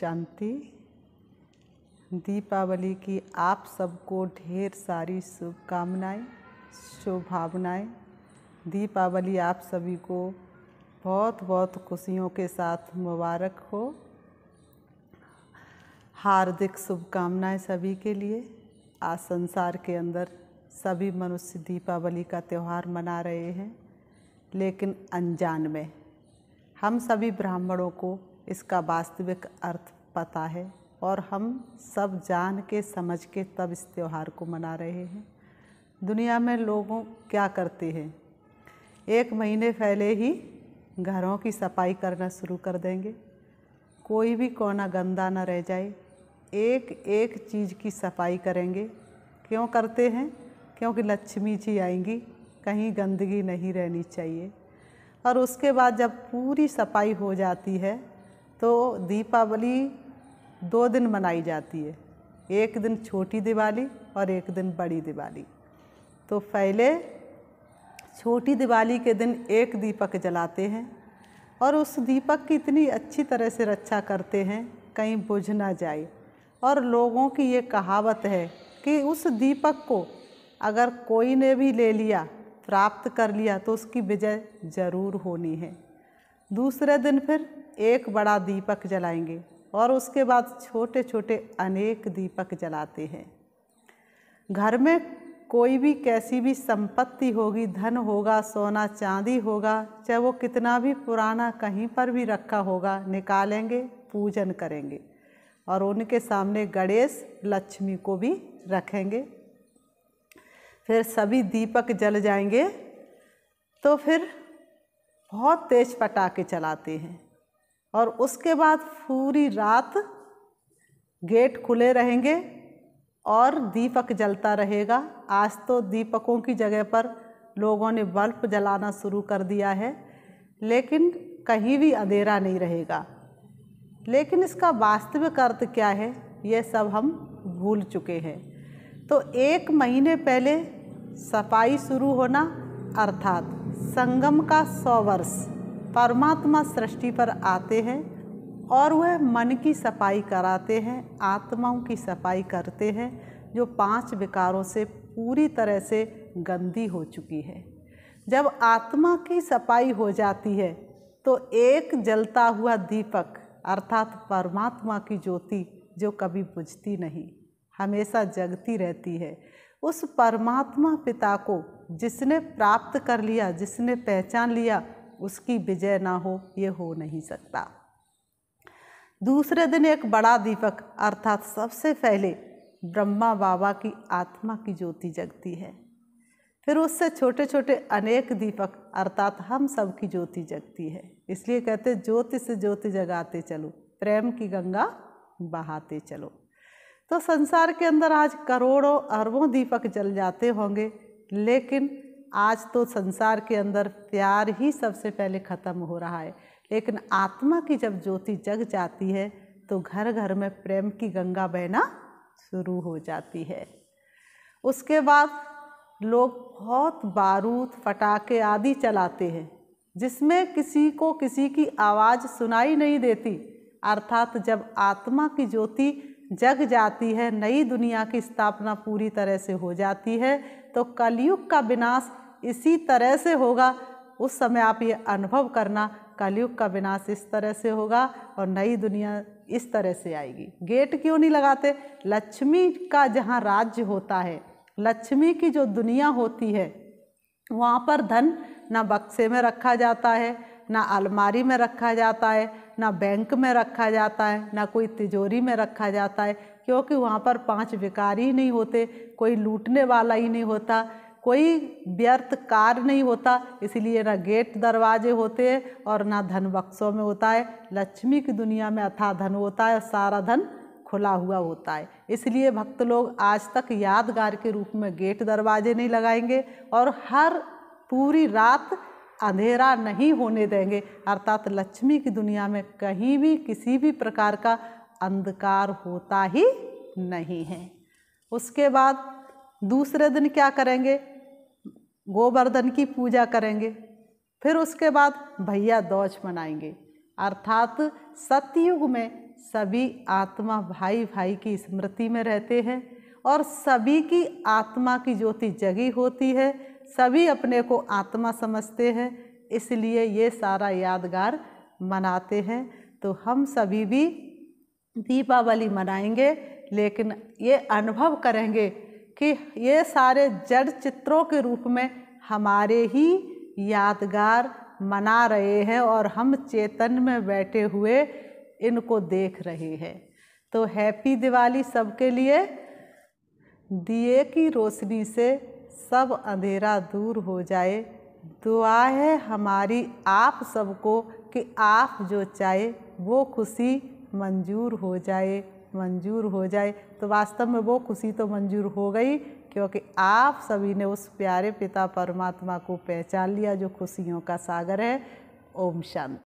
शांति। दीपावली की आप सबको ढेर सारी शुभकामनाएं, शुभभावनाएं। दीपावली आप सभी को बहुत बहुत खुशियों के साथ मुबारक हो। हार्दिक शुभकामनाएं सभी के लिए। आज संसार के अंदर सभी मनुष्य दीपावली का त्यौहार मना रहे हैं, लेकिन अनजान में। हम सभी ब्राह्मणों को इसका वास्तविक अर्थ पता है और हम सब जान के समझ के तब इस त्यौहार को मना रहे हैं। दुनिया में लोगों क्या करते हैं, 1 महीने पहले ही घरों की सफाई करना शुरू कर देंगे। कोई भी कोना गंदा न रह जाए, एक एक चीज़ की सफाई करेंगे। क्यों करते हैं? क्योंकि लक्ष्मी जी आएंगी, कहीं गंदगी नहीं रहनी चाहिए। और उसके बाद जब पूरी सफाई हो जाती है तो दीपावली 2 दिन मनाई जाती है। एक दिन छोटी दिवाली और एक दिन बड़ी दिवाली। तो पहले छोटी दिवाली के दिन एक दीपक जलाते हैं और उस दीपक की इतनी अच्छी तरह से रक्षा करते हैं कहीं बुझ ना जाए। और लोगों की ये कहावत है कि उस दीपक को अगर कोई ने भी ले लिया, प्राप्त कर लिया, तो उसकी विजय ज़रूर होनी है। दूसरे दिन फिर एक बड़ा दीपक जलाएंगे और उसके बाद छोटे छोटे अनेक दीपक जलाते हैं। घर में कोई भी कैसी भी संपत्ति होगी, धन होगा, सोना चांदी होगा, चाहे वो कितना भी पुराना कहीं पर भी रखा होगा, निकालेंगे, पूजन करेंगे और उनके सामने गणेश लक्ष्मी को भी रखेंगे। फिर सभी दीपक जल जाएंगे तो फिर बहुत तेज पटाखे चलाते हैं और उसके बाद पूरी रात गेट खुले रहेंगे और दीपक जलता रहेगा। आज तो दीपकों की जगह पर लोगों ने बल्ब जलाना शुरू कर दिया है, लेकिन कहीं भी अंधेरा नहीं रहेगा। लेकिन इसका वास्तविक अर्थ क्या है, ये सब हम भूल चुके हैं। तो 1 महीने पहले सफाई शुरू होना, अर्थात संगम का 100 वर्ष। परमात्मा सृष्टि पर आते हैं और वह मन की सफाई कराते हैं, आत्माओं की सफाई करते हैं जो 5 विकारों से पूरी तरह से गंदी हो चुकी है। जब आत्मा की सफाई हो जाती है तो एक जलता हुआ दीपक अर्थात परमात्मा की ज्योति जो कभी बुझती नहीं, हमेशा जगती रहती है, उस परमात्मा पिता को जिसने प्राप्त कर लिया, जिसने पहचान लिया, उसकी विजय ना हो, ये हो नहीं सकता। दूसरे दिन एक बड़ा दीपक अर्थात सबसे पहले ब्रह्मा बाबा की आत्मा की ज्योति जगती है। फिर उससे छोटे छोटे अनेक दीपक अर्थात हम सब की ज्योति जगती है। इसलिए कहते ज्योति से ज्योति जगाते चलो, प्रेम की गंगा बहाते चलो। तो संसार के अंदर आज करोड़ों अरबों दीपक जल जाते होंगे, लेकिन आज तो संसार के अंदर प्यार ही सबसे पहले ख़त्म हो रहा है। लेकिन आत्मा की जब ज्योति जग जाती है तो घर घर में प्रेम की गंगा बहना शुरू हो जाती है। उसके बाद लोग बहुत बारूद, पटाखे आदि चलाते हैं, जिसमें किसी को किसी की आवाज़ सुनाई नहीं देती। अर्थात जब आत्मा की ज्योति जग जाती है, नई दुनिया की स्थापना पूरी तरह से हो जाती है, तो कलयुग का विनाश इसी तरह से होगा। उस समय आप ये अनुभव करना, कलयुग का विनाश इस तरह से होगा और नई दुनिया इस तरह से आएगी। गेट क्यों नहीं लगाते? लक्ष्मी का जहाँ राज्य होता है, लक्ष्मी की जो दुनिया होती है, वहाँ पर धन ना बक्से में रखा जाता है, ना अलमारी में रखा जाता है, ना बैंक में रखा जाता है, ना कोई तिजोरी में रखा जाता है, क्योंकि वहाँ पर 5 विकारी ही नहीं होते, कोई लूटने वाला ही नहीं होता, कोई व्यर्थ कार्य नहीं होता। इसीलिए ना गेट दरवाजे होते हैं और ना धन बक्सों में होता है। लक्ष्मी की दुनिया में अथाह धन होता है, सारा धन खुला हुआ होता है। इसलिए भक्त लोग आज तक यादगार के रूप में गेट दरवाजे नहीं लगाएंगे और हर पूरी रात अंधेरा नहीं होने देंगे। अर्थात लक्ष्मी की दुनिया में कहीं भी किसी भी प्रकार का अंधकार होता ही नहीं है। उसके बाद दूसरे दिन क्या करेंगे? गोवर्धन की पूजा करेंगे। फिर उसके बाद भैया दूज मनाएंगे। अर्थात सतयुग में सभी आत्मा भाई भाई की स्मृति में रहते हैं और सभी की आत्मा की ज्योति जगी होती है। सभी अपने को आत्मा समझते हैं, इसलिए ये सारा यादगार मनाते हैं। तो हम सभी भी दीपावली मनाएंगे, लेकिन ये अनुभव करेंगे कि ये सारे जड़ चित्रों के रूप में हमारे ही यादगार मना रहे हैं और हम चेतन में बैठे हुए इनको देख रहे हैं। तो हैप्पी दिवाली सबके लिए। दिए की रोशनी से सब अंधेरा दूर हो जाए। दुआ है हमारी आप सबको कि आप जो चाहे वो खुशी मंजूर हो जाए। तो वास्तव में वो खुशी तो मंजूर हो गई, क्योंकि आप सभी ने उस प्यारे पिता परमात्मा को पहचान लिया जो खुशियों का सागर है। ओम शांति।